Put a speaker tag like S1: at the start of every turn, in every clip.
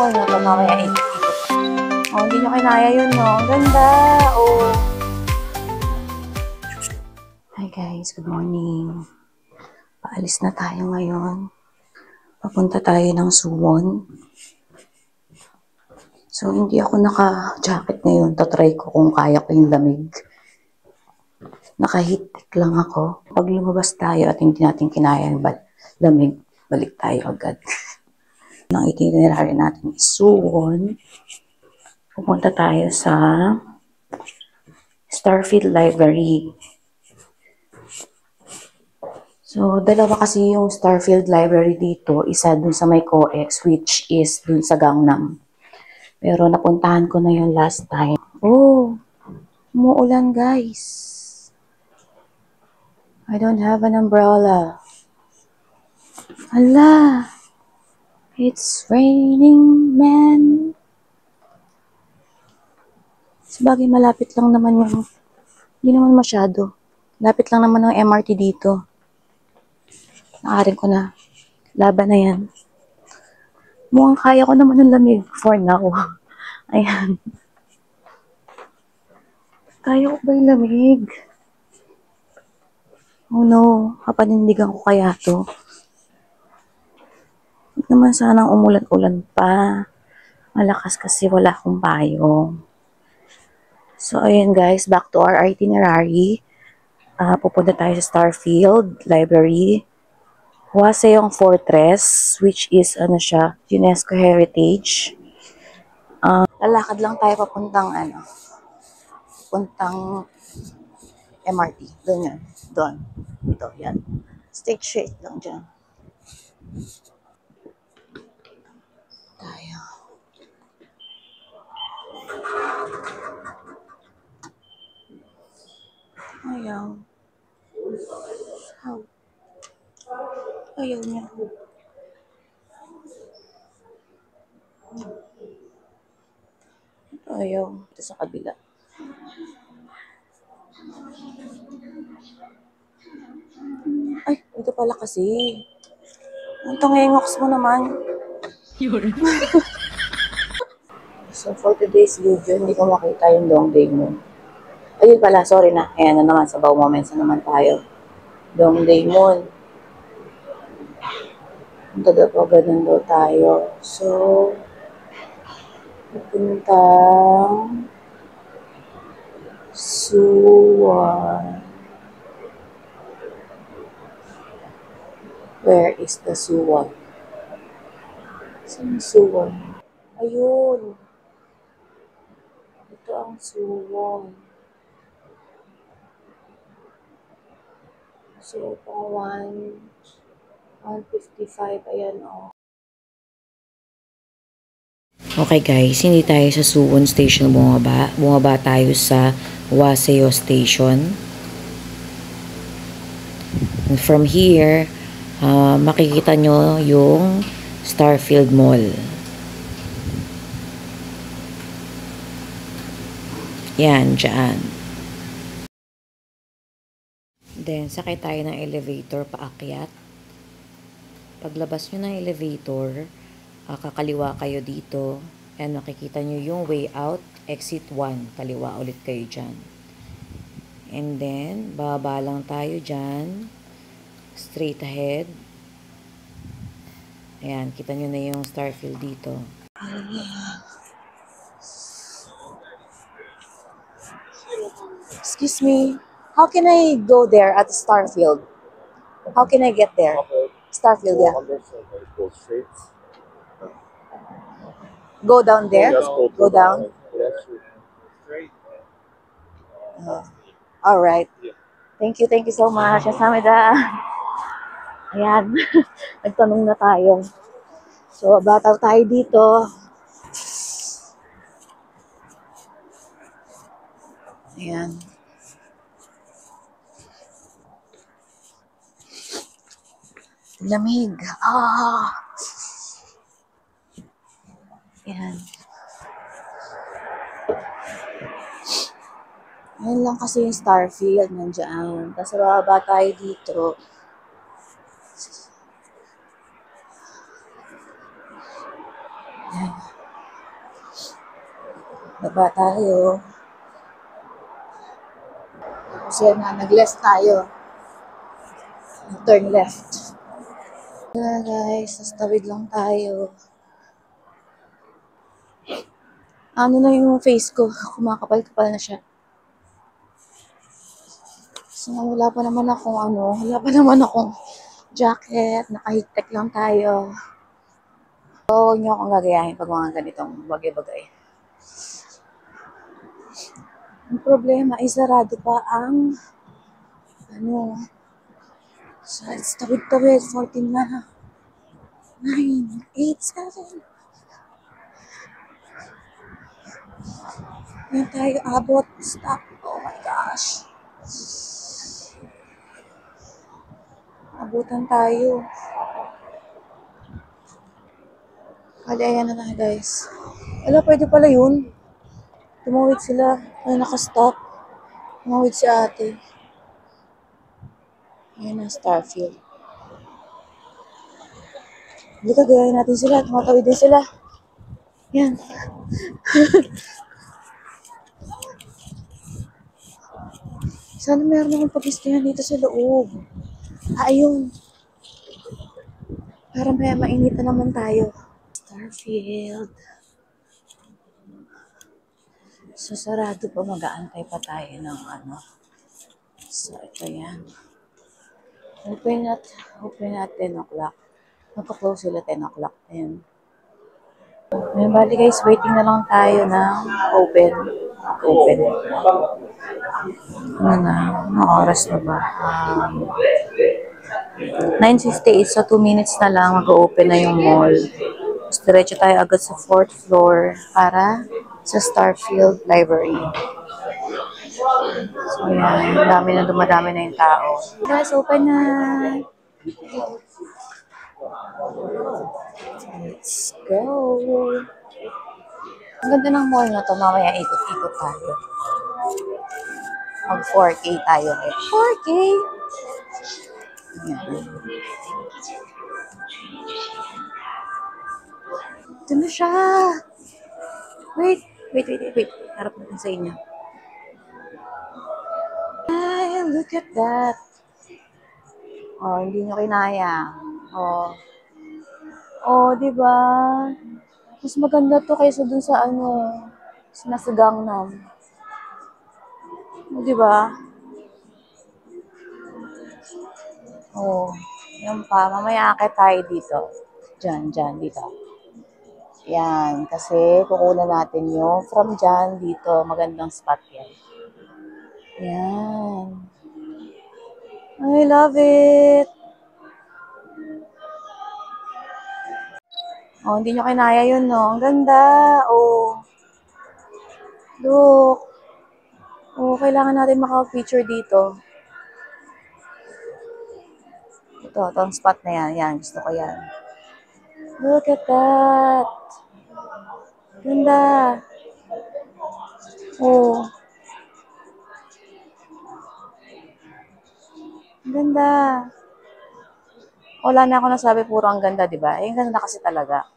S1: Yung pag mamaya ikot. Oh, hindi nyo kinaya yun, no? Ang ganda! Oh. Hi guys, good morning. Paalis na tayo ngayon. Papunta tayo ng Suwon. So, hindi ako naka-jacket ngayon. Tatry ko kung kaya ko yung lamig. Naka-heat lang ako. Pag lumabas tayo at hindi natin kinaya yung lamig, balik tayo agad. Ang itinerary natin is Suwon. Pupunta tayo sa Starfield Library. So, dalawa kasi yung Starfield Library dito. Isa dun sa may COEX, which is dun sa Gangnam. Pero napuntahan ko na yun last time. Oh, umuulan guys. I don't have an umbrella. Hala, it's raining man. Sabagay malapit lang naman yung, hindi naman masyado. Lapit lang naman ng MRT dito. Nakarin ko na. Laban na yan. Mukhang kaya ko naman ng lamig for now. Ayan. Kaya ko ba yung lamig? Oh no, kapanindigan ko kaya to. Huwag naman sanang umulan-ulan pa. Malakas kasi wala akong payong. So, ayan guys, back to our itinerary. Pupunta tayo sa Starfield Library. Hwaseong Fortress, which is, ano siya, UNESCO Heritage. Lalakad lang tayo papuntang, papuntang MRT. Doon yan. Doon. Ito, yan. Stay straight lang dyan. Tayo. Ayaw. How? Ayaw niya. Ayaw. Ito sa kabila. Ay, ito pala kasi. Ang tangengoks mo naman. So, for today's video, hindi ko makita yung Dongdae Moon. Ayun pala, sorry na. Ayan na naman, sa Bow Moments na naman tayo. Dongdae Moon. Punta daw po, ganun daw tayo. So, pupuntang Suwon. Where is the Suwon? Saan Suwon? Ayun. Ito ang Suwon. So, pang 155. Ayan, oh. Okay guys, hindi tayo sa Suwon Station bumaba. Bumaba tayo sa Hwaseo Station. And from here, makikita nyo yung Starfield Mall. Yan, dyan. Then, sakay tayo ng elevator paakyat. Paglabas nyo ng elevator, kakaliwa kayo dito. And makikita nyo yung way out, exit 1. Kaliwa ulit kayo dyan. And then, bababa lang tayo dyan. Straight ahead. Ayan, kita nyo na yung Starfield dito. Excuse me. How can I go there at Starfield? How can I get there? Starfield, yeah.
S2: Go straight.
S1: Go down there? Go down?
S2: Straight.
S1: All right. Thank you so much. Yasamida. Ayan. Nagtanong na tayo. So, bataw tayo dito. Ayan. Lamig. Ayan. Ayan lang kasi yung Starfield nandiyan. Tapos bababa tayo dito. Ayan. Baba tayo. Kasi nag-left tayo. Turn left. Guys, tawid lang tayo. Ano na yung face ko? Kumakapal-kapal na siya. So, wala pa naman akong jacket. Naka-heat lang tayo. So, huwag niyo akong gagayahin pag mga ganitong bagay-bagay. Ang problema ay sarado pa ang so, it's tawid-tawid. 14 na. 9, 8, 7. Yan tayo abot. Stop. Oh my gosh. Abutan tayo. Kali, ayan na guys. Wala, pwede pala yun. Tumawid sila. Ay, nakastop. Tumawid si ate. Ayan na, Starfield. Hindi ka, gayahin natin sila. Tumatawid din sila. Yan. Sana meron akong pag-istayan dito sa loob. Ayun. Para maya mainitan naman tayo. Starfield. So, sarado pa. Mag-aantay pa tayo ng So, ito yan. Open at 10 o'clock. Magka-close sila 10 o'clock. Ayan. Ayan, bali guys, waiting na lang tayo ng open. Ano na? Anong oras na ba? 9:58, so 2 minutes na lang mag-open na yung mall. Tapos diretso tayo agad sa 4th floor para sa Starfield Library. So yan, dumadami na yung tao. Guys, open na! Let's go! Ang ganda ng mall na to, mamaya ikot-ikot tayo. Mag 4K tayo. 4K! Ayan. Ito na siya! Wait. Harap natin sa inyo. Ay, look at that! Oh, hindi nyo kinaya. Oh, diba? Mas maganda to kaysa dun sa nasa Gangnam. Diba? Oh, yan pa. Mamaya akit tayo dito. Diyan, dito. Yan, kasi kukunan natin yung from dyan dito. Magandang spot yan. Yan. I love it! Oh, hindi nyo kinaya yun, no? Ang ganda! Oh. Look. Oh, kailangan natin maka-feature dito. Ito ang spot na yan. Yan, gusto ko yan. Look at that! Ganda! Oh. Ganda! Wala na ako nasabi, puro ang ganda, di ba? Ang ganda kasi talaga.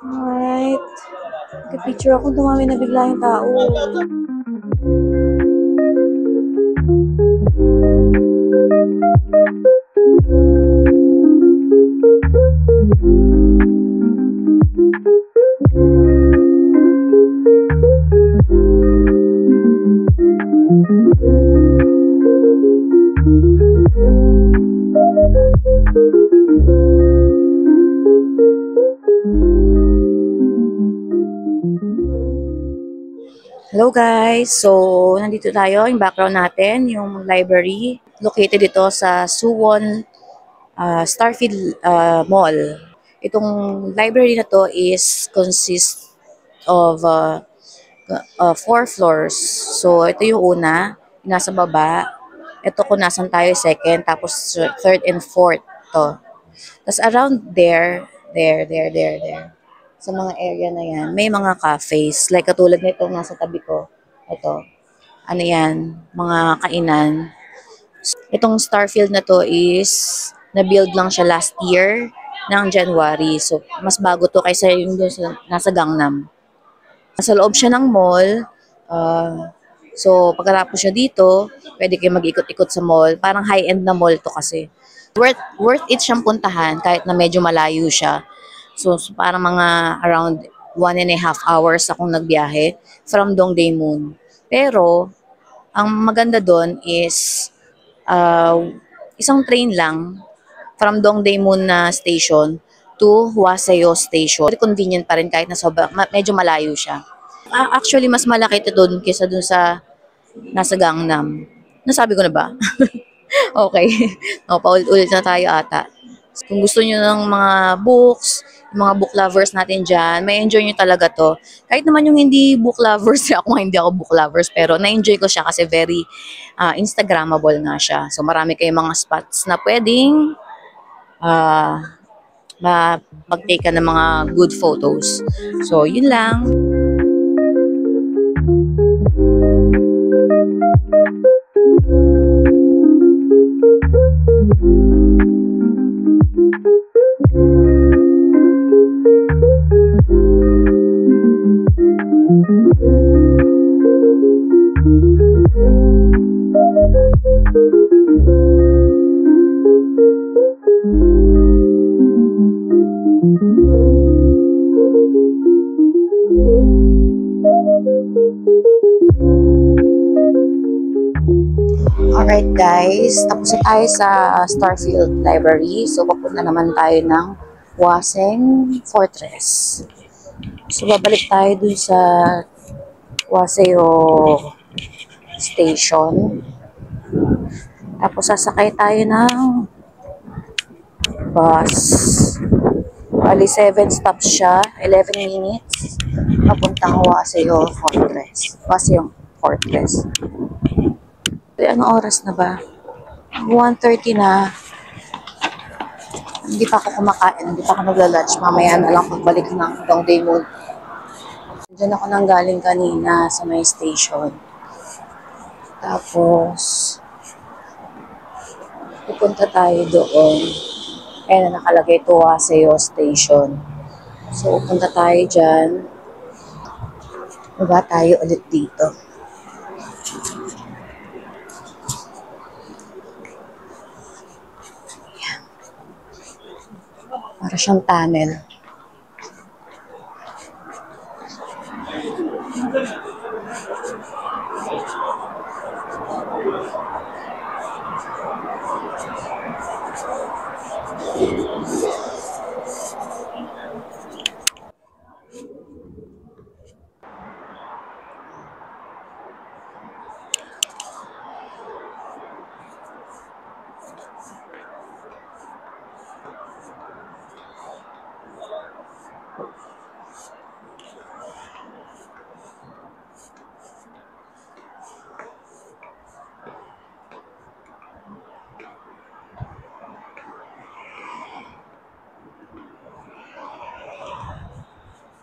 S1: Alright. Nag-picture ako, dumami na bigla yung tao. Hello guys! So, nandito tayo. Yung background natin, yung library. Located ito sa Suwon Starfield Mall. Itong library na to consists of 4 floors. So, ito yung una, nasa baba. Ito kung nasan tayo, second. Tapos, third and fourth to. Tapos, around there. Sa mga area na yan, may mga cafes. Like katulad nito nasa tabi ko. Ito. Ano yan? Mga kainan. Itong Starfield na to na-build lang siya last year ng January. So, mas bago to kaysa yung dun nasa Gangnam. Sa loob siya ng mall. So, pagkatapos siya dito, pwede kayo mag-ikot-ikot sa mall. Parang high-end na mall to kasi. Worth it siyang puntahan kahit na medyo malayo siya. So parang mga around 1.5 hours akong nagbiyahe from Dongdaemun. Pero, ang maganda doon is uh, isang train lang from Dongdaemun na station to Hwaseyo Station. Very convenient pa rin kahit na medyo malayo siya. Actually, mas malaki ito doon kaysa doon sa nasa Gangnam. Nasabi ko na ba? Okay. O, paulit-ulit na tayo ata. Kung gusto niyo ng mga books, yung mga book lovers natin dyan, may enjoy nyo talaga to. Kahit naman yung hindi book lovers, ako nga hindi ako book lovers, pero na-enjoy ko siya kasi very Instagrammable nga siya. So marami kayong mga spots na pwedeng uh, mag-take ka ng mga good photos. So yun lang. Alright guys, tapos na tayo sa Starfield Library. So papunta naman tayo ng Hwaseng Fortress. So babalik tayo dun sa Hwaseo Station. Tapos sasakay tayo ng bus. Bali 7 stops siya, 11 minutes. Papuntang Hwaseo Fortress. Hwaseo Fortress. Anong oras na ba? 1:30 na. Hindi pa ako kumakain. Hindi pa ako nagla-lunch. Mamaya na lang pagbalik ng Dongdaemun. Diyan ako nang galing kanina sa may station. Tapos, pupunta tayo doon. Ayan na nakalagay ito Hwaseo Station. So, pupunta tayo dyan. Baba tayo ulit dito. Para siyang tunnel.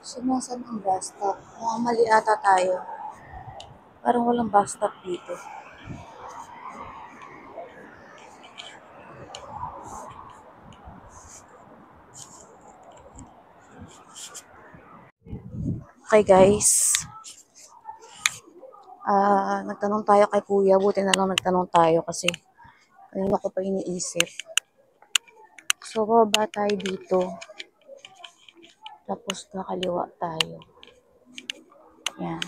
S1: So, nasan ang bus stop? Mukhang mali ata tayo. Parang walang bus stop dito. Okay guys. Nagtanong tayo kay kuya. Buti na lang nagtanong tayo kasi kanina ko pa iniisip. So, baba tayo dito. Tapos kakaliwa tayo. Yan.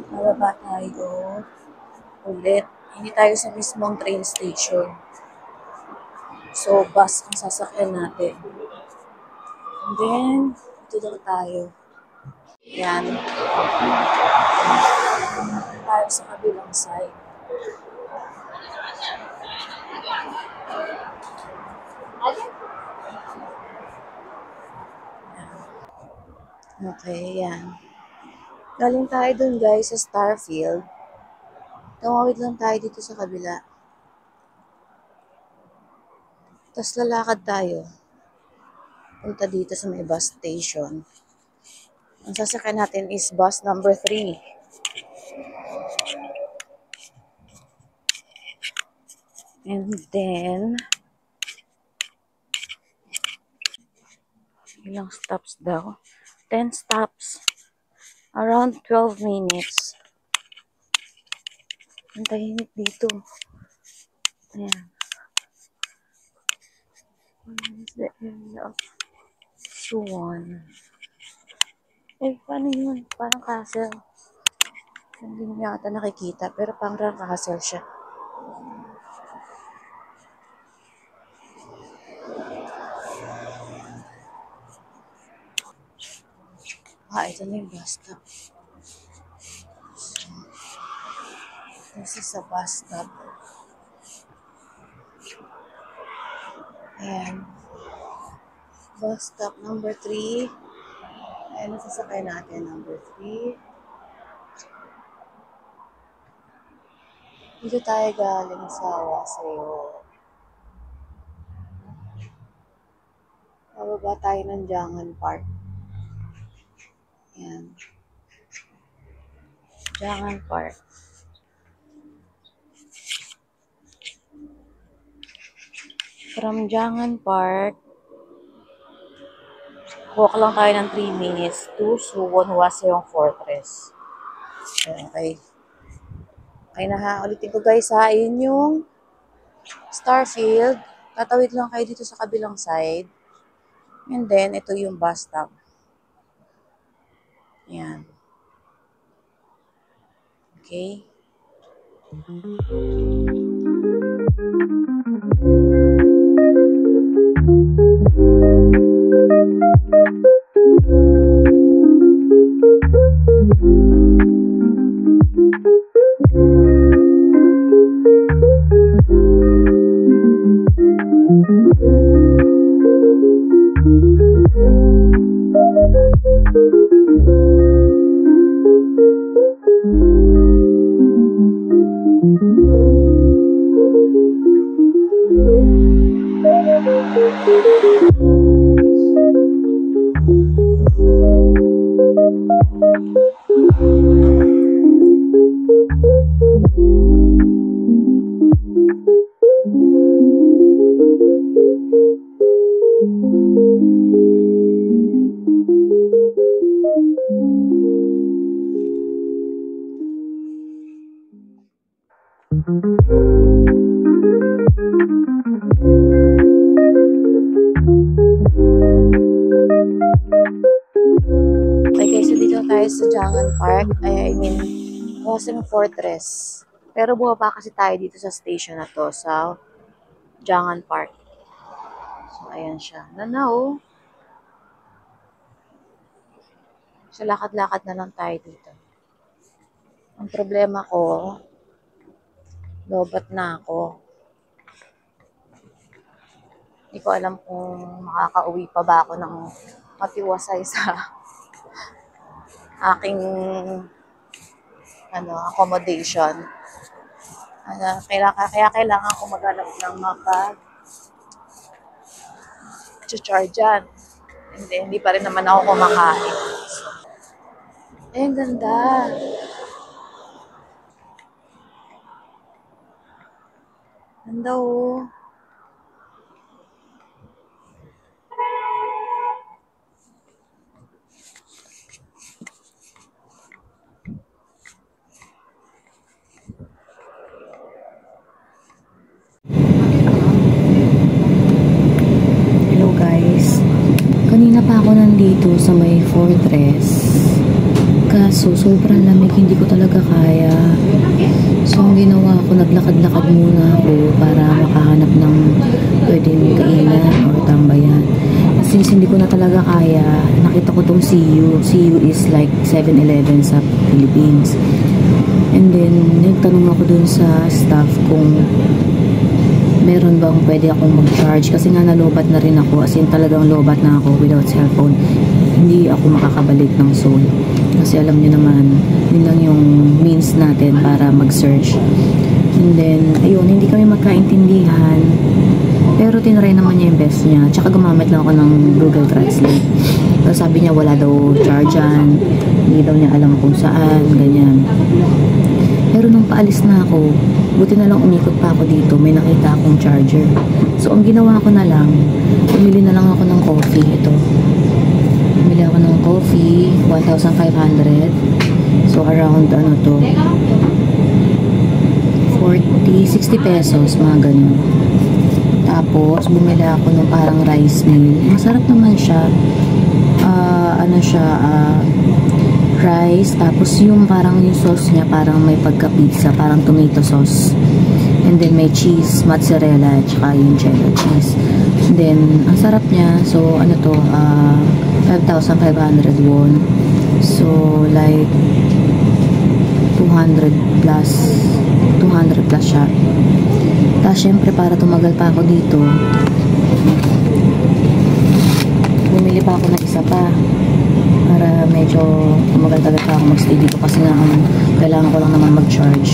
S1: Bababa tayo ulit. Hindi tayo sa mismong train station. So, bus ang sasakyan natin. And then, dito daw tayo. Yan. Tayo sa kabilang side. Okay, yan. Galing tayo dun guys sa Starfield. Tumawid lang tayo dito sa kabila. Tapos lalakad tayo. Punta dito sa may bus station. Ang sasakyan natin is bus number 3. And then, Ilang stops daw? 10 stops. Around 12 minutes. Ang tahimik dito. Ayan. Where is the area of Suwon? Eh, paano yun? Parang castle. Hindi mo yata nakikita, pero parang castle siya. Ito na yung bus stop. So, this is a bus stop. Ayan. Bus stop number 3. Ayan, nasasakay natin number 3. Dito tayo galing sa Wasayo. Bababa tayo ng Jangan Park. Ayan. Jangan Park. From Jangan Park, walk lang tayo ng 3 minutes to Suwon Hwasayong Fortress. Okay. Okay na ha. Ulitin ko guys ha. Ayun yung Starfield. Tatawid lang kayo dito sa kabilang side. And then, ito yung bus stop. Ayan. Okay. Tayo sa Jangan Park, Hwasayong Fortress. Pero bumaba kasi tayo dito sa station na to, sa Jangan Park. So, ayan siya. Nanaw. So, lakad-lakad na lang tayo dito. Ang problema ko, lobat na ako. Hindi ko alam kung makakauwi pa ba ako ng matiwasay sa aking accommodation. Kaya kailangan ko maghanap ng mapag-chargean. Hindi pa rin naman ako kumakain. Ay, ang ganda. Ganda oh.
S3: Kanina pa ako nandito sa may fortress. Kaso, sobrang lamig, hindi ko talaga kaya. So, ang ginawa ko, naglakad-lakad muna ako para makahanap ng pwedeng kainan or tambayan. Since hindi ko na talaga kaya, nakita ko tong CU. CU is like 7-Eleven sa Philippines. And then, nagtanong ako dun sa staff kung meron bang pwede akong mag-charge kasi nga nalobat na rin ako, as in talagang lobat na ako without cellphone. Hindi ako makakabalik ng Seoul kasi alam niyo naman yun lang yung means natin para mag-search. And then ayun, hindi kami magkaintindihan pero tinry naman niya yung best niya, tsaka gumamit lang ako ng Google Translate. So, sabi niya wala daw chargean, hindi daw niya alam kung saan, ganyan. Pero nung paalis na ako, buti na lang umikot pa ako dito, may nakita akong charger. So, ang ginawa ko na lang, pumili na lang ako ng coffee. Ito. coffee, 1,500. So, around, ano to, 40, 60 pesos, mga ganun. Tapos, bumili ako ng parang rice meal. Masarap naman siya. Ano siya, rice. Tapos, yung parang yung sauce niya, parang may pagka-pizza, parang tomato sauce. And then, may cheese, mozzarella, tsaka yung cheddar cheese. And then, ang sarap niya. So, ano to, 5,500 won. So, like, 200 plus siya. Tapos, syempre, para tumagal pa ako dito, bumili pa ako ng isa pa para medyo tumagal-tagal pa ako magstay dito kasi nga kailangan ko lang naman mag-charge.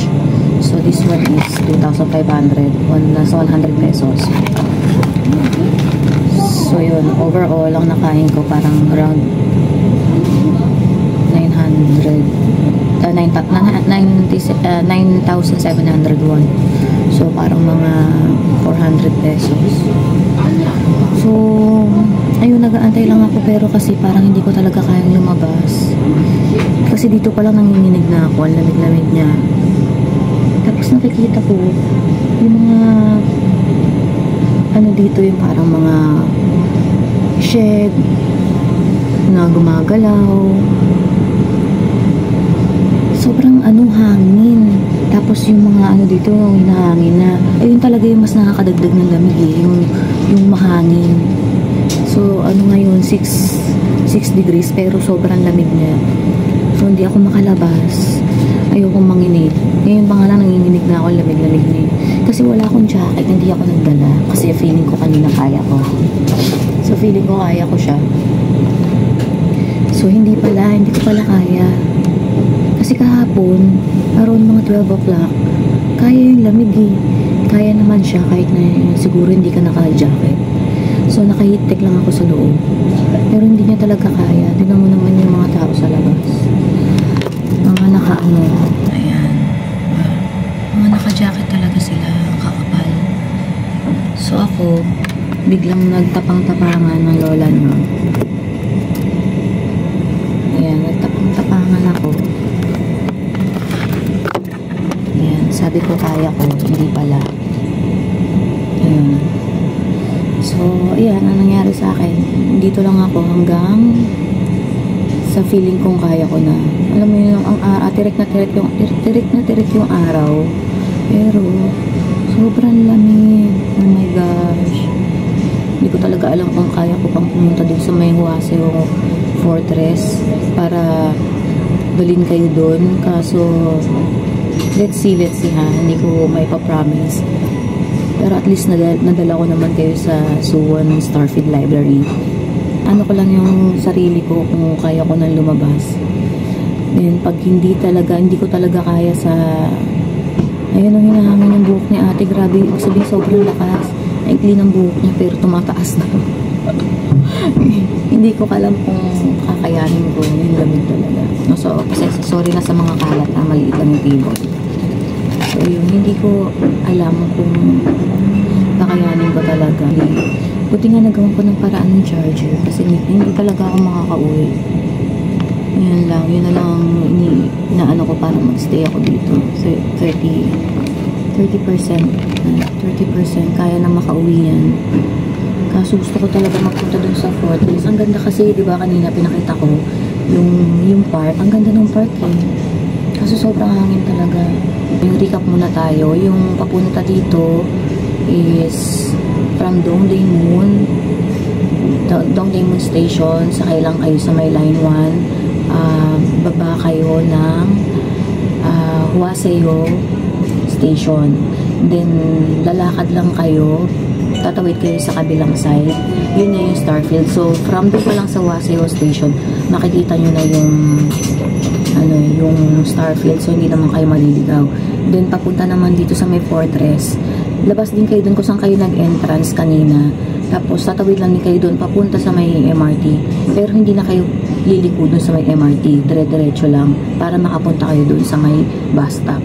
S3: So, this one is 2,500. Nasa 100 pesos. So, yun. Overall, ang nakain ko parang around 9,700 won. So, parang mga 400 pesos. So, ayun, nag-aantay lang ako pero kasi parang hindi ko talaga kayang lumabas. Kasi dito pa lang nanginginig na ako. Ang lamig-lamig niya. Tapos nakikita ko yung mga ano dito, yung parang mga shed na gumagalaw. Sobrang hangin. Tapos yung mga dito, hinahangin na. Ayun talaga yung mas nakakadagdag ng lamig yung mahangin. So, ngayon, 6 degrees, pero sobrang lamig niya. So, hindi ako makalabas. Ayokong manginig. Ngayon pa nga lang, nanginginig na ako, lamig-lamig na yun. Kasi wala akong jacket, hindi ako nagdala. Kasi feeling ko kanina kaya ko. So, feeling ko kaya ko siya. So, hindi ko pala kaya. Kasi kahapon, around mga 12 o'clock, kaya yung lamig eh. Kaya naman siya kahit na siguro hindi ka naka-jacket. So, naka-heat-tech lang ako sa loob. Pero hindi niya talaga kaya. Tignan mo naman yung mga tao sa labas. Mga ayan. Mga naka-jacket talaga sila. Kakapal. So, ako, biglang nagtapang-tapangan ng lola nyo. Ayan, nagtapang-tapangan ako. Ayan, sabi ko kaya ko, hindi pala. Ayan. So, ayan, ang nangyari sa akin, dito lang ako hanggang sa feeling kong kaya ko na. Alam mo yun, tirik na tirik yung araw. Pero, sobrang lamig. Oh my gosh. Hindi ko talaga alam kung kaya ko pang pumunta dun sa may Hwaseo Fortress para dalhin kayo dun. Kaso, let's see ha. Hindi ko may pa-promise. Pero at least nadala ko naman kayo sa Suwon Starfield Library. Ano ko lang yung sarili ko kung kaya ko nang lumabas. Then pag hindi ko talaga kaya sa ayun ang hinahangin ng buhok ni ate. Grabe, ibig sabihin sobrang lakas. Naikli ng buhok niya pero tumataas na. Hindi ko alam kung kakayanin ko. Yung lamig talaga. No, so, sorry na sa mga kalat na maliit lang yung table. So, yun, hindi ko alam kung kakayanin ko talaga. Buti nga nagawa ko ng paraan ng charger kasi hindi talaga ako makakauwi. Yan lang, yun na lang inaano ko para magstay ako dito. 30% kaya na makauwi yan. Kaso gusto ko talaga magpunta dun sa Fortress. Ang ganda kasi, di ba kanina pinakita ko yung park. Ang ganda ng park eh. Kaso sobrang hangin talaga. Yung recap muna tayo. Yung papunta dito is from Dongdaemun Station. Sakay lang kayo sa may line 1. Baba kayo ng Hwaseo Station. Then lalakad lang kayo, tatawid kayo sa kabilang side. Yun na yung Starfield. So from doon pa lang sa Hwaseo Station makikita nyo na yung Starfield. So hindi naman kayo maliligaw. Then papunta naman dito sa may Fortress. Labas din kayo doon kung saan kayo nag-entrance kanina. Tapos tatawid lang din kayo doon papunta sa may MRT. Pero hindi na kayo liliko doon sa may MRT. Dire-diretso lang para makapunta kayo doon sa may bus stop.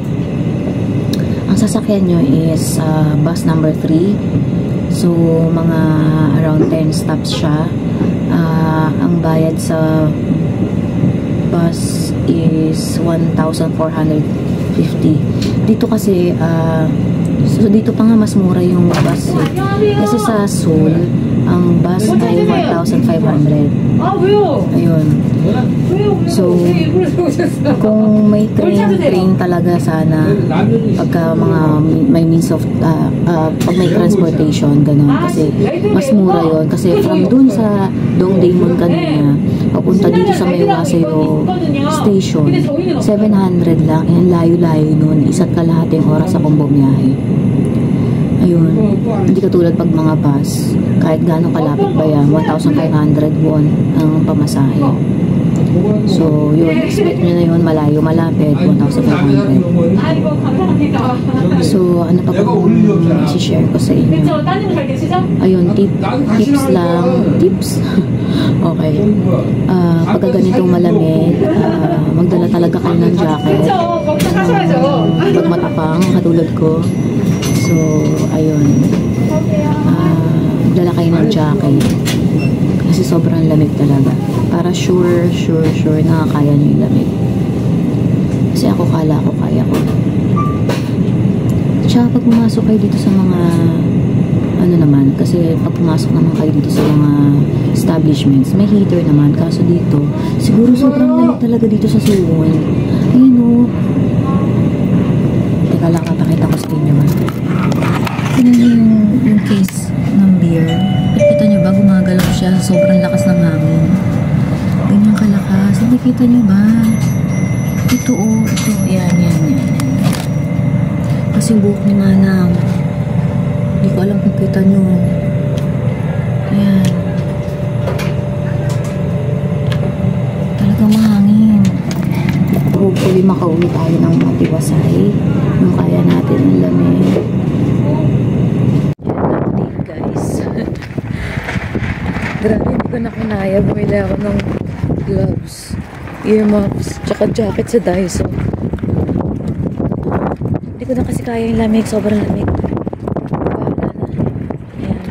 S3: Ang sasakyan nyo is bus number 3. So mga around 10 stops siya. Ang bayad sa bus is 1,450. Dito kasi so dito pa nga mas mura yung bus kasi sa Seoul ang bus ay 1,500. Ayun. So kung may train talaga sana pagka may means of pag may transportation ganun, kasi mas mura yon, kasi from dun sa Dongdaemun kanina papunta dito sa Maywaseyo station 700 lang. Yan, layo-layo nun, isa't kalahating oras akong bumiyahe. Ayun, hindi katulad pag mga bus, kahit gaano kalapit ba yan, 1,500 won ang pamasahe. So, yun, expect nyo na yun, malayo, malapit, 1,500. So, ano pa kung isi-share ko sa inyo? Ayun, tips lang, tips? Okay. Pagka ganitong malamig, magdala talaga kayo ng jacket. Pag matapang, katulad ko. So, ayun. Dala kayo ng jacket. Kasi sobrang lamig talaga. Para sure nakakaya nyo yung lamig. Kasi ako kaya ko. Tsaka pag pumasok kayo dito sa mga ano naman, kasi pag pumasok naman kayo dito sa mga establishments, may heater naman. Kaso dito, siguro sobrang lamig talaga dito sa Suwon. Ayun o. Teka lang, kapakita ko sa inyo. Tignan nyo yung case ng beer. Kita nyo ba? Gumagalaw siya. Sobrang lakas ng hangin. Ganyan kalakas. Hindi kita nyo ba? Ito o. Ito. Yan. Kasi buhok ni Manang. Hindi ko alam kung kita nyo. Ayan. Talagang mahangin. Hopefully makauwi tayo ng matiwasay. Yung kaya natin ang lamig. Grabe, hindi ko na kinaya. Bumili ako ng gloves, earmuffs, tsaka jacket sa Daiso. Hindi ko na kasi kaya yung lamig. Sobrang lamig. Wala na. Ayan.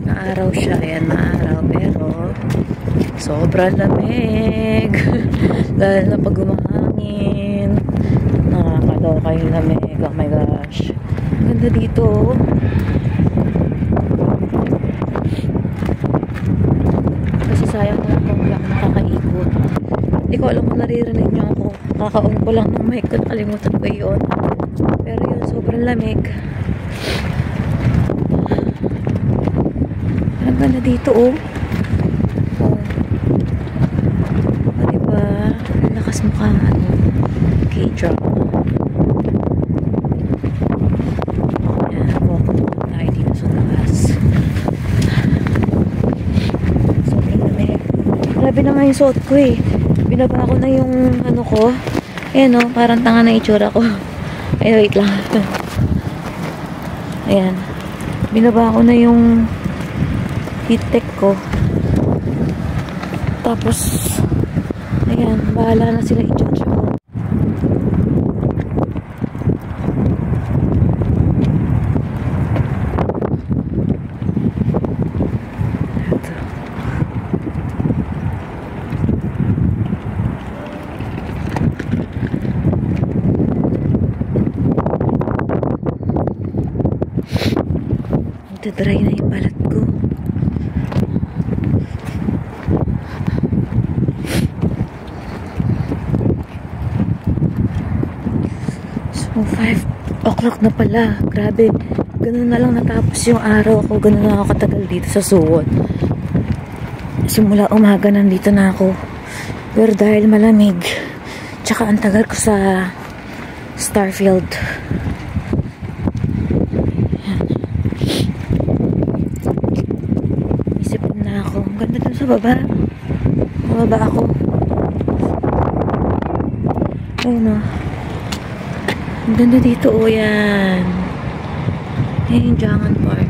S3: Maaraw siya. Ayan, maaraw. Pero sobrang lamig. Lalo na pag umahangin. Nakakaloka yung lamig. Oh my gosh. Ganda dito. Kasi sayang na ako. Wala akong nakakaikot. Hindi ko alam kung naririnig niyo ako. Kakaon ko lang ng mic. Nakalimutan ko yun. Pero yun, sobrang lamig. Ang ganda dito oh. Diba? Lakas mukha K-drama. Ayan, walk tayo dito sa labas. Sobrang lamig. Grabe naman yung suot ko eh. Binaba ko na yung ano ko. Ayan o, parang tanga na itsura ko. Ay, wait lang. Ayan. Binaba ko na yung heat tech ko. Tapos ayan, bahala na sila i-judge ako. Ito. Magdadry na yung balat ko. So, 5 o'clock na pala. Grabe. Ganun na lang natapos yung araw ko. Ganun na ako katagal dito sa Suwon. Simula umaga nandito na ako. Pero dahil malamig, tsaka ang tagal ko sa Starfield. Isip na ako. Ang ganda dun sa baba. Bababa ako. Ayun o. Ang ganda dito o yan. Ayan yung Jangan Park.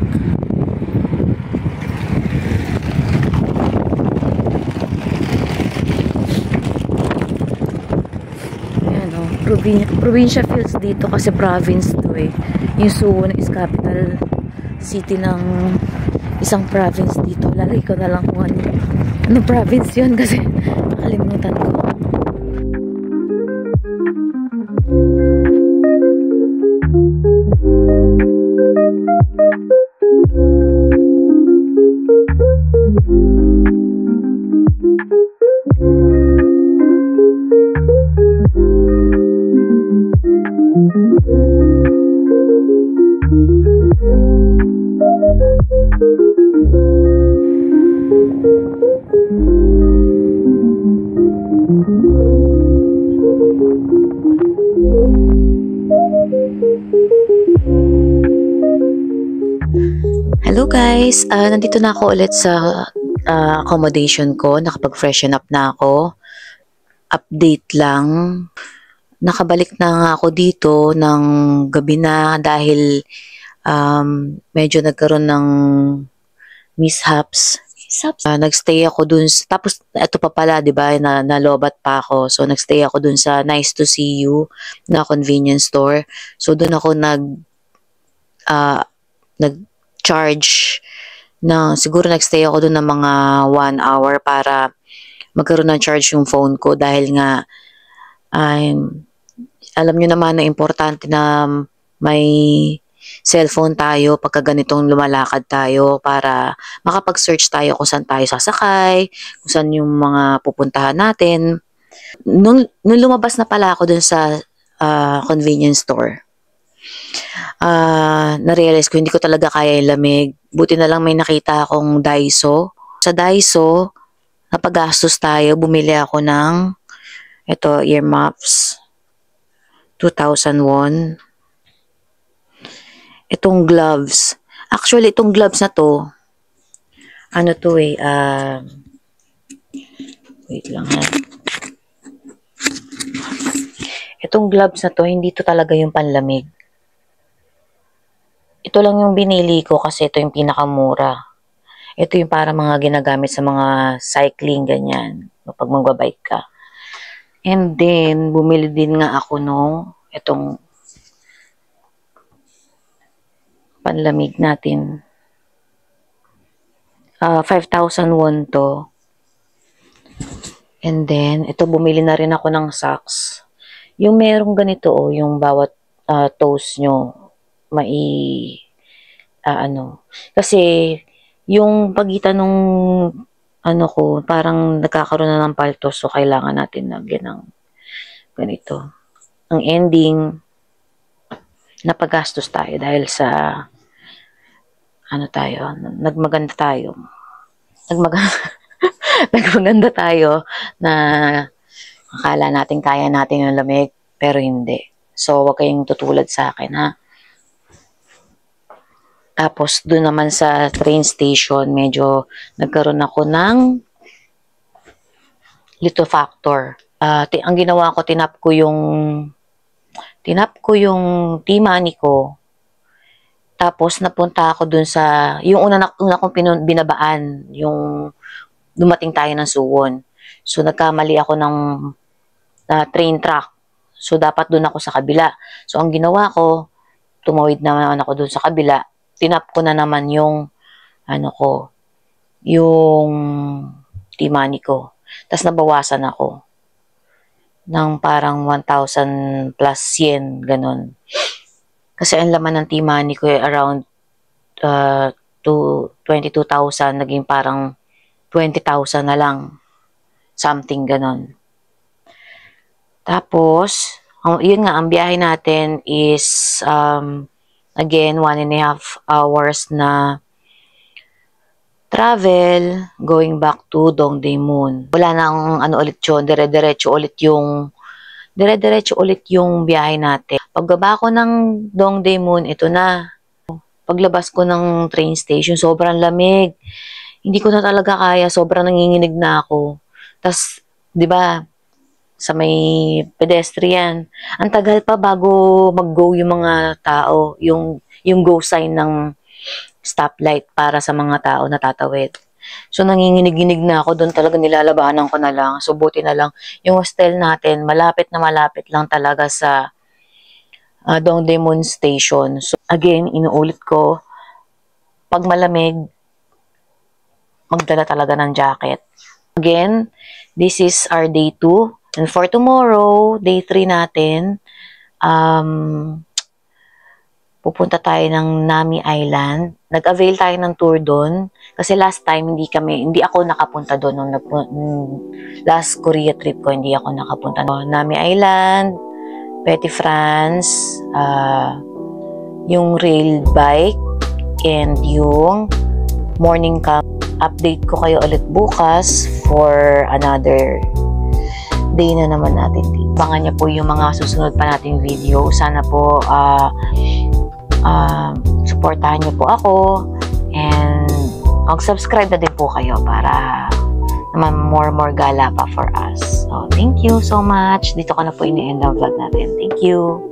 S3: Ayan o.
S1: provincia feels dito kasi province to eh. Yung Suwon is capital city ng isang province dito. Lalagay ko na lang kung ano province yun kasi nakalimutan ko. Hello guys, nandito na ako ulit sa accommodation ko. Nakapag-freshen up na ako. Update lang. Nakabalik na nga ako dito ng gabi na dahil medyo nagkaroon ng mishaps. Nagstay ako dun, tapos ito pa pala, di ba, nalobat pa ako. So, nagstay ako dun sa Nice to See You na convenience store. So, dun ako nag-charge na, siguro nagstay ako dun ng mga 1 hour para magkaroon ng charge yung phone ko dahil nga, alam nyo naman na importante na may cellphone tayo pagka ganitong lumalakad tayo para makapag-search tayo kung saan tayo sasakay, kung saan yung mga pupuntahan natin. Nung lumabas na pala ako dun sa convenience store, na-realize ko hindi ko talaga kaya yung lamig. Buti na lang may nakita akong Daiso. Sa Daiso, napagastos tayo. Bumili ako ng earmuffs. 2,001. Itong gloves. Actually, itong gloves na to, wait lang ha. Itong gloves na to, hindi to talaga yung panlamig. Ito lang yung binili ko kasi ito yung pinakamura. Ito yung para mga ginagamit sa mga cycling, ganyan. Pag magbabike ka. And then, bumili din nga ako itong panlamig natin. 5,001 to. And then, ito bumili na rin ako ng socks. Yung merong ganito, yung bawat toes nyo, kasi, yung pagitan nung, parang nagkakaroon na ng paltos, so kailangan natin lagyan ng ganito. Ang ending, napagastos tayo dahil sa nagmaganda tayo na akala natin kaya natin yung lamig pero hindi. So wag kayong tutulad sa akin, ha. Tapos doon naman sa train station medyo nagkaroon ako ng little factor. Ang ginawa ko, tinap ko yung T-money ko. Tapos napunta ako dun sa, yung una kong binabaan, yung dumating tayo ng Suwon. So nagkamali ako ng train track. So dapat dun ako sa kabila. So ang ginawa ko, tumawid naman ako dun sa kabila. Tinap ko na naman yung yung T-money ko. Tapos nabawasan ako ng parang 1,000 plus yen, ganun. Kasi ang laman ng T-money ko around 22,000, naging parang 20,000 na lang. Something ganun. Tapos, yun nga, ang biyahe natin is, again, 1.5 hours na travel, going back to Dongdaemun. Wala nang ulit yun, dire-diretso ulit yung biyahe natin. Pagbaba ko ng Dongdaemun, ito na. Paglabas ko ng train station, sobrang lamig. Hindi ko na talaga kaya, sobrang nanginginig na ako. Tas, di ba, sa may pedestrian, ang tagal pa bago mag-go yung mga tao, yung go sign ng stoplight para sa mga tao na tatawid. So, nanginginig-ginig na ako. Doon talaga nilalabanan ko na lang. So, buti na lang. Yung hostel natin, malapit na malapit lang talaga sa Dongdaemun Station. So, again, inuulit ko, pag malamig, magdala talaga ng jacket. Again, this is our day 2. And for tomorrow, day 3 natin, pupunta tayo ng Nami Island. Nag-avail tayo ng tour doon. Kasi last time, hindi ako nakapunta doon. Last Korea trip ko, hindi ako nakapunta. Nami Island, Petit France, yung rail bike, and yung morning camp. Update ko kayo ulit bukas for another day na naman natin dito. Abangan niyo po yung mga susunod pa nating video. Sana po supportahan niyo po ako and mag-subscribe na din po kayo para naman more gala pa for us. So, thank you so much. Dito ko na po ini-end ang vlog natin. Thank you.